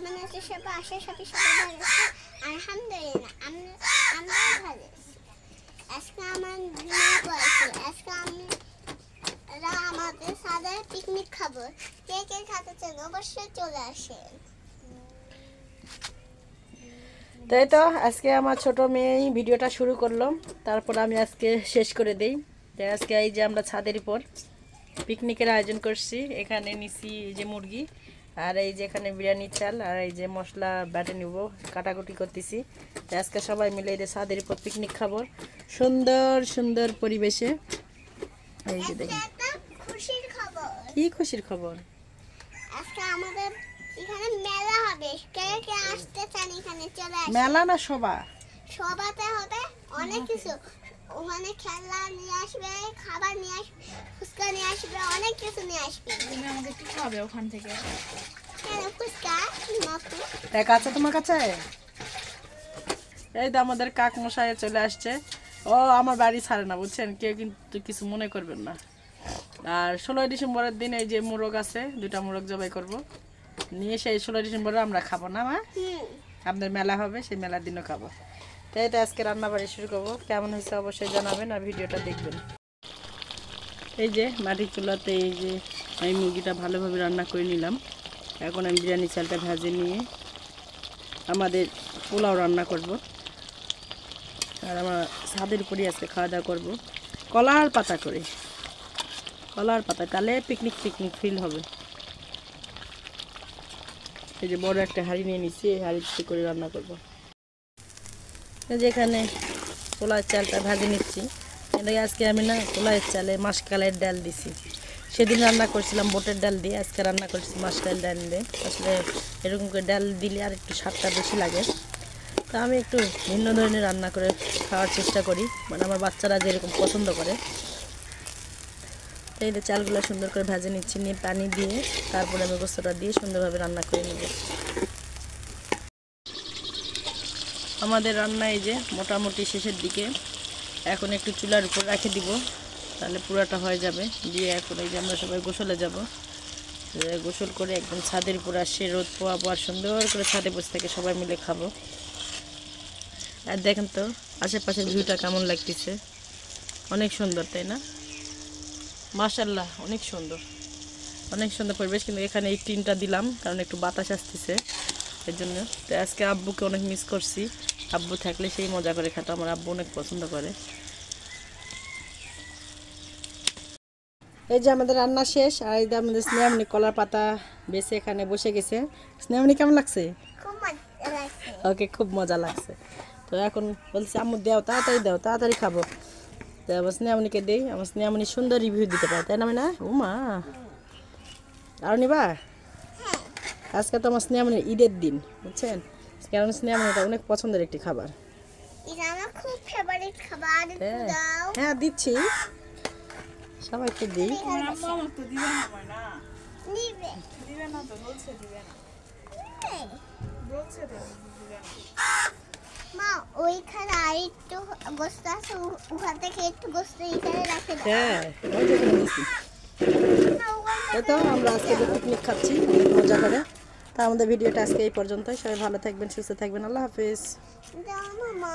মানে সবাই আসার সাথে সাথে ভালো আছে। আলহামদুলিল্লাহ আমরা ভালো আছি। আজকে আমার মা বলছে আজকে আমরা আমাদের সাথে পিকনিক খাবো। কে কে খেতে চান অবশ্যই চলে আসেন। তাই তো আজকে আমার ছোট মেয়েই ভিডিওটা শুরু করলো, তারপর আমি আজকে শেষ করে দেই। তাই আজকে এই যে আমরা ছাদের উপর পিকনিকের আয়োজন করছি। এখানে নিছি এই যে মুরগি, আর এই যে এখানে বিরিয়ানি চাল, আর এই যে মশলা বেটে নিব, কাটাকুটি করতেছি। তাই আজকে সবাই মিলে এই যে ছাদের উপর পিকনিক খাবো সুন্দর সুন্দর পরিবেশে। এই যে দেখুন খুশির খবর। কি খুশির খবর, আজকে আমাদের এখানে মেলা হবে। কে কে আসতে চান এখানে চলে আসেন। মেলা না সভা? সভাতে হবে অনেক কিছু। ওখানে খেলনা নিয়ে আসবে, খাবার নিয়ে আসবে, ফুচকা নিয়ে আসবে, অনেক কিছু নিয়ে আসবে। তুমি আমাদের কি খাবে ওখান থেকে? কেন ফুচকা মাপু? এক আছে তোমার কাছে? এই তো আমাদের কাক মশাই চলে আসছে। ও আমার বাড়ি ছাড়ে না, বুঝছেন, কেউ কিন্তু কিছু মনে করবেন না। আর 16ই ডিসেম্বরের দিন এই যে মোরগ আছে, 2টা মোরগ জবাই করব, নিয়ে সেই 16ই ডিসেম্বরে আমরা খাবো না মা? আপনার মেলা হবে, সেই মেলার দিনও খাবো। তাই তো আজকে রান্না বাড়ি শুরু করবো। কেমন হয়েছে অবশ্যই জানাবেন আর ভিডিওটা দেখবেন। এই যে মাটির চুলাতে এই যে আমি মুরগিটা ভালোভাবে রান্না করে নিলাম। এখন আমি বিরিয়ানি চালটা ভেজে নিয়ে আমাদের পোলাও রান্না করব। আর আমরা ছাদের উপরেই আজকে খাওয়া দাওয়া করবো কলার পাতা করে, কলার পাতা, তাহলে পিকনিক পিকনিক ফিল হবে। এই যে বড় একটা হাঁড়ি নিয়ে নিচ্ছি, এই হাঁড়িতে করে রান্না করব। এই যে এখানে পোলার চালটা ভেজে নিচ্ছি। এটাকে আজকে আমি না পোলার চালে মাসকালের ডাল দিছি। সেদিন রান্না করছিলাম বুটের ডাল দিয়ে, আজকে রান্না করছি মাসকালের ডাল দিয়ে। আসলে এরকম করে ডাল দিলে আর একটু স্বাদটা বেশি লাগে। তা আমি একটু ভিন্ন ধরনের রান্না করে খাওয়ার চেষ্টা করি, মানে আমার বাচ্চারা যেরকম পছন্দ করে। এই যে চালগুলো সুন্দর করে ভেজে নিচ্ছি, নিয়ে পানি দিয়ে তারপরে আমি গোস্তটা দিয়ে সুন্দরভাবে রান্না করে নেব। আমাদের রান্না এই যে মোটামুটি শেষের দিকে। এখন একটু চুলার উপর রেখে দিব, তাহলে পুরাটা হয়ে যাবে। দিয়ে এখন এই যে আমরা সবাই গোসলে যাব। গোসল করে একদম ছাদের উপর আসে, রোদ পোয়াবো আর সুন্দর করে ছাদে বসে থেকে সবাই মিলে খাবো। আর দেখেন তো আশেপাশের ভিউটা কেমন লাগতেছে, অনেক সুন্দর তাই না? মাশাআল্লাহ, অনেক সুন্দর, অনেক সুন্দর পরিবেশ। কিন্তু এখানে এই টিনটা দিলাম কারণ একটু বাতাস আসতেছে এর জন্য। তো আজকে আব্বুকে অনেক মিস করছি, আব্বু থাকলে সেই মজা করে খেতে, আমার আব্বু অনেক পছন্দ করে। এই যে আমাদের রান্না শেষ, আর এই যে আমাদের স্নেহামণি কলার পাতা বেছে এখানে বসে গেছে। স্নেহামণি কেমন লাগছে? খুব মজা লাগছে। ওকে খুব মজা লাগছে। তো এখন বলছি আম্মু দাও, তাড়াতাড়ি দাও, তাড়াতাড়ি খাবো। তো আমার স্নেহামণিকে দেই, আমার স্নেহামণি সুন্দর রিভিউ দিতে পারে, তাই না? আমি না উমা আর নিবা। আজকে তো আমার স্নেহামণির ঈদের দিন, বুঝছেন, কারণ স্নেহামণিটা অনেক পছন্দের একটি খাবার। এটা আমার খুব ফেভারিট খাবার। দাও। হ্যাঁ দিচ্ছি, সবাইকে দিই। আম্মু আমাকে তো দিবে না ময়না। নিবে। দিবে না তো, বলছে দিবে না। বলছে দিবে না। মা ওইখানে আরেকটু গোস্ত আছে, ওখান থেকে একটু গোস্ত এখানে রাখে দাও। হ্যাঁ ওই যে এখানে দিচ্ছি। এই তো আমরা আজকে পিকনিক খাচ্ছি অনেক মজা করে। তা আমাদের ভিডিওটা আজকে এই পর্যন্তই। সবাই ভালো থাকবেন, সুস্থ থাকবেন, আল্লাহ হাফেজ। দাও মামা।